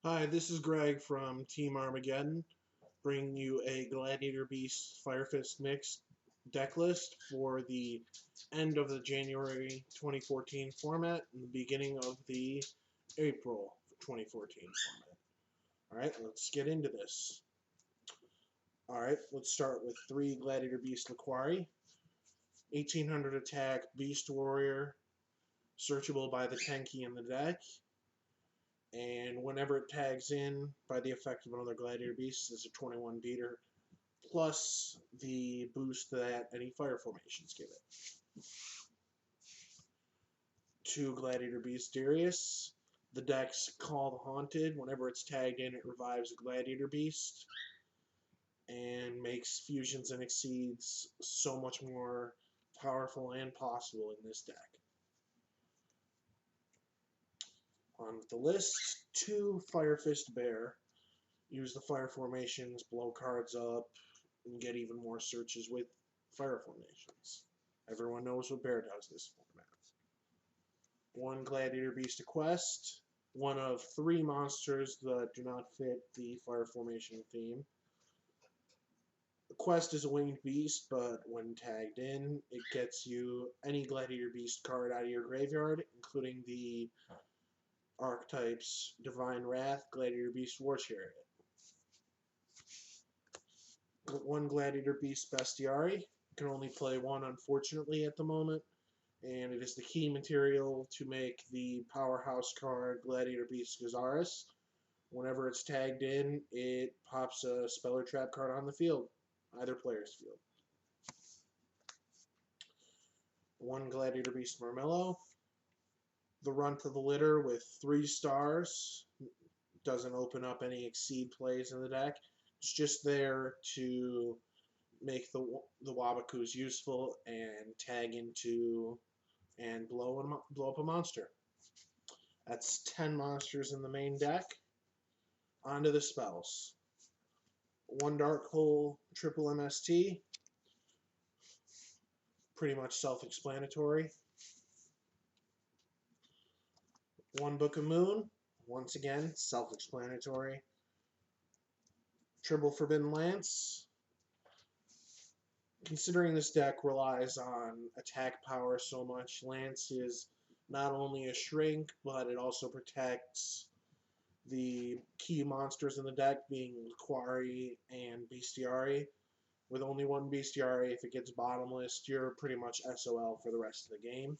Hi, this is Greg from Team Armageddon, bringing you a Gladiator Beast Fire Fist Mix deck list for the end of the January 2014 format and the beginning of the April 2014 format. Alright, let's get into this. Alright, let's start with 3 Gladiator Beast Laquari, 1800 attack Beast Warrior, searchable by the 10 key in the deck, and whenever it tags in by the effect of another Gladiator Beast, it's a 21 beater, plus the boost that any fire formations give it. 2 Gladiator Beast Darius. The deck's Call the Haunted. Whenever it's tagged in, it revives a Gladiator Beast and makes fusions and exceeds so much more powerful and possible in this deck. On the list, 2 Fire Fist Bear. Use the fire formations, blow cards up, and get even more searches with fire formations. Everyone knows what Bear does this format. 1 Gladiator Beast to Quest, one of 3 monsters that do not fit the fire formation theme. The Quest is a winged beast, but when tagged in, it gets you any Gladiator Beast card out of your graveyard, including the archetypes Divine Wrath, Gladiator Beast, War Chariot. 1 Gladiator Beast Bestiary. Can only play 1, unfortunately, at the moment, and it is the key material to make the powerhouse card Gladiator Beast Gazaris. Whenever it's tagged in, it pops a spell or trap card on the field, either player's field. 1 Gladiator Beast Marmello. The runt of the litter with 3 stars. Doesn't open up any exceed plays in the deck. It's just there to make the Wabakus useful and tag into and blow up a monster. That's 10 monsters in the main deck. Onto the spells. 1 Dark Hole Triple MST. Pretty much self-explanatory. 1 Book of Moon. Once again, self-explanatory. Triple Forbidden Lance. Considering this deck relies on attack power so much, Lance is not only a shrink, but it also protects the key monsters in the deck, being Laquari and Bestiary. With only 1 Bestiary, if it gets bottomless, you're pretty much SOL for the rest of the game.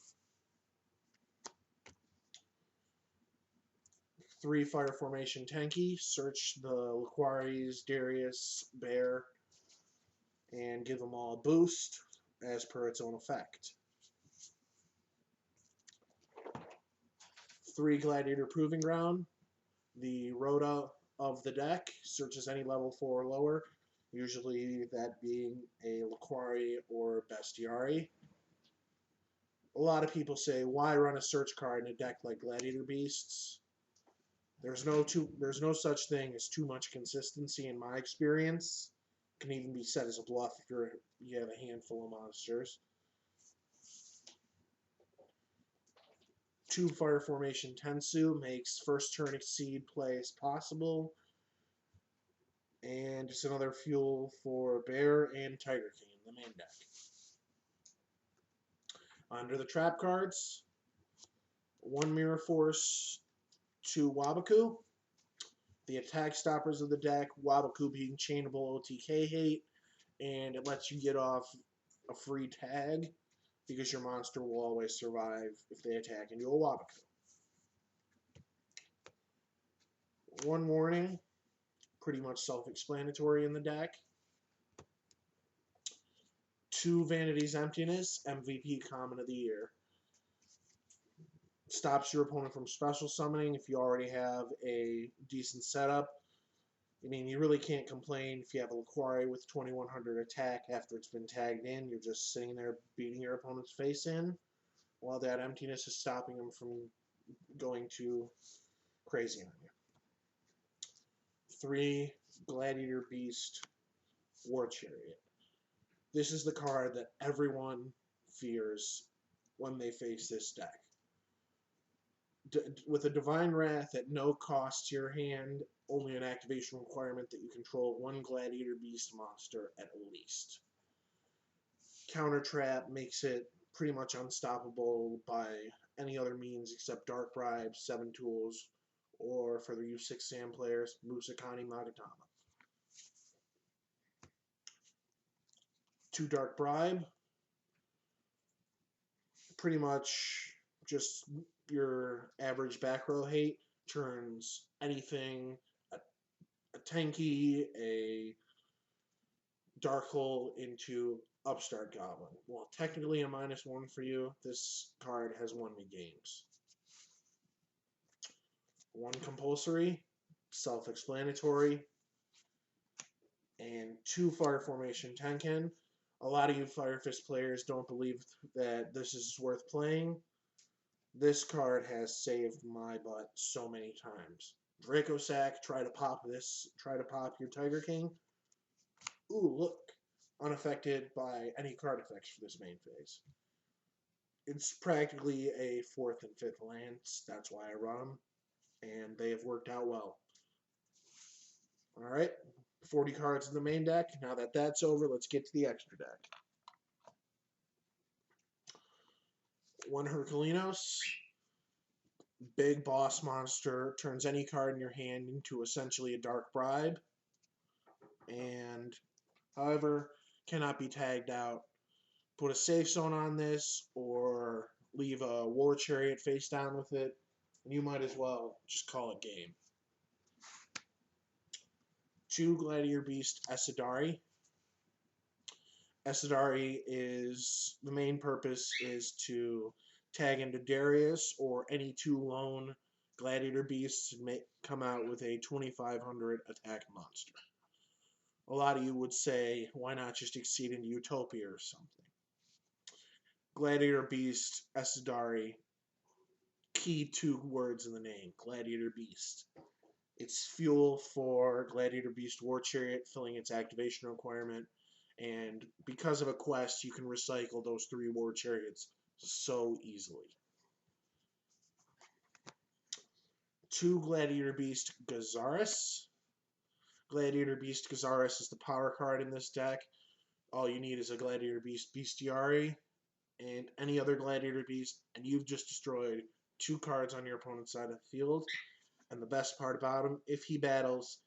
3 Fire Formation Tenki. Search the Laquaris, Darius, Bear, and give them all a boost as per its own effect. 3 Gladiator Proving Ground. The Rhoda of the deck searches any level 4 or lower, usually that being a Laquari or Bestiary. A lot of people say, why run a search card in a deck like Gladiator Beasts? There's no such thing as too much consistency in my experience. It can even be set as a bluff if you have a handful of monsters. 2 Fire Formation Tensu makes first turn exceed plays possible. And it's another fuel for Bear and Tiger King in the main deck. Under the trap cards, 1 Mirror Force, 2 Wabaku. The attack stoppers of the deck, Wabaku being chainable OTK hate, and it lets you get off a free tag because your monster will always survive if they attack into a Wabaku. 1 Warning, pretty much self-explanatory in the deck. 2 Vanity's Emptiness, MVP Common of the Year. Stops your opponent from special summoning if you already have a decent setup. I mean, you really can't complain if you have a Laquari with 2100 attack after it's been tagged in. You're just sitting there beating your opponent's face in, while that emptiness is stopping them from going too crazy on you. 3 Gladiator Beast War Chariot. This is the card that everyone fears when they face this deck. with a Divine Wrath at no cost to your hand, only an activation requirement that you control one Gladiator Beast monster at least. Counter Trap makes it pretty much unstoppable by any other means except Dark Bribe, 7 Tools, or for the U6 Sam players, Musakani Magatama. 2 Dark Bribe, pretty much just your average back row hate, turns anything, a tanky, a Dark Hole into Upstart Goblin. Well, technically a -1 for you, this card has won me games. 1 Compulsory, self-explanatory, and 2 Fire Formation Tenken. A lot of you Fire Fist players don't believe that this is worth playing. This card has saved my butt so many times. Draco Sack, try to pop your Tiger King. Ooh, look. Unaffected by any card effects for this main phase. It's practically a 4th and 5th lands. That's why I run them. And they have worked out well. Alright, 40 cards in the main deck. Now that that's over, let's get to the extra deck. 1 Herculinos. Big boss monster. Turns any card in your hand into essentially a Dark Bribe. And, however, cannot be tagged out. Put a safe zone on this, or leave a War Chariot face down with it, and you might as well just call it game. 2 Gladiator Beast Esadari. Esadari is, the main purpose is to tag into Darius or any 2 lone Gladiator Beasts and come out with a 2500 attack monster. A lot of you would say, why not just exceed into Utopia or something? Gladiator Beast, Esadari, key 2 words in the name, Gladiator Beast. It's fuel for Gladiator Beast War Chariot, filling its activation requirement, and because of a quest, you can recycle those 3 War Chariots so easily. 2 Gladiator Beast Gazaris. Gladiator Beast Gazaris is the power card in this deck. All you need is a Gladiator Beast Bestiari and any other Gladiator Beast, and you've just destroyed 2 cards on your opponent's side of the field. And the best part about him, if he battles,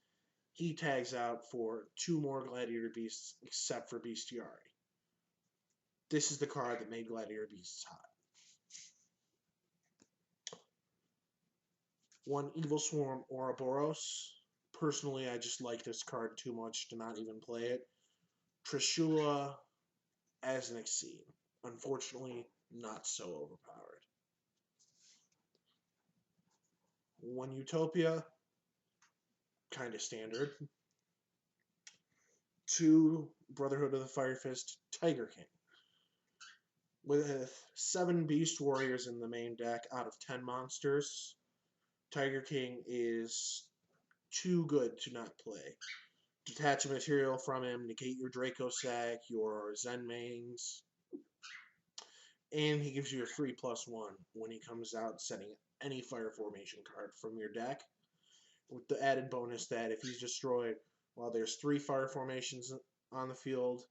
he tags out for 2 more Gladiator Beasts except for Bestiari. This is the card that made Gladiator Beasts hot. 1 Evil Swarm Ouroboros. Personally, I just like this card too much to not even play it. Trishula as an Exceed. Unfortunately, not so overpowered. 1 Utopia, kind of standard. 2 Brotherhood of the Fire Fist Tiger King. With 7 Beast Warriors in the main deck out of 10 monsters, Tiger King is too good to not play. Detach a material from him, negate your Draco Sack, your Zen Mains, and he gives you a free +1 when he comes out setting any Fire Formation card from your deck, with the added bonus that if he's destroyed while there's 3 Fire Formations on the field,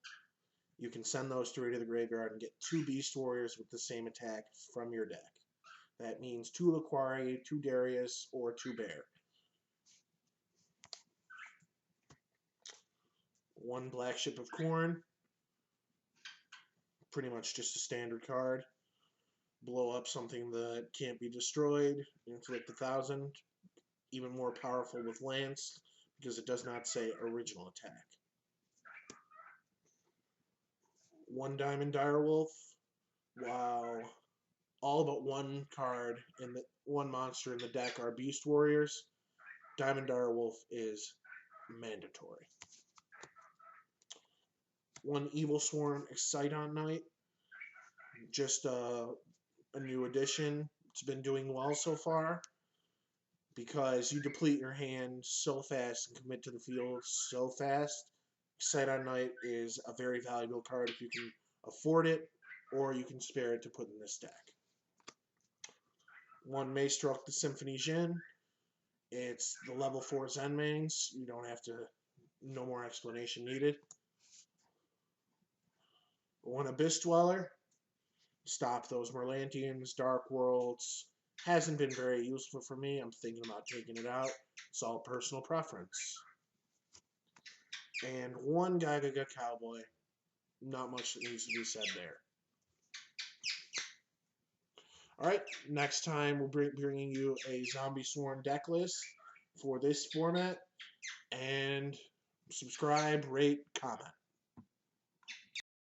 you can send those 3 to the graveyard and get 2 Beast Warriors with the same attack from your deck. That means 2 Laquari, 2 Darius, or 2 Bear. 1 Black Ship of Corn. Pretty much just a standard card. Blow up something that can't be destroyed. Inflict 1,000. Even more powerful with Lance because it does not say original attack. 1 Diamond Direwolf. While all but 1 card in the 1 monster in the deck are Beast Warriors, Diamond Direwolf is mandatory. 1 Evil Swarm Exciton Knight. Just a new addition. It's been doing well so far because you deplete your hand so fast and commit to the field so fast. Exciton Knight is a very valuable card if you can afford it, or you can spare it to put in this deck. One Maestroke the Symphony Jin. It's the level 4 Zen mains. You don't have to, no more explanation needed. One Abyss Dweller. Stop those Merlantians, Dark Worlds. Hasn't been very useful for me. I'm thinking about taking it out. It's all personal preference. And one Gagaga Cowboy. Not much that needs to be said there. Alright, next time we'll be bringing you a Zombie Sworn deck list for this format. And subscribe, rate, comment.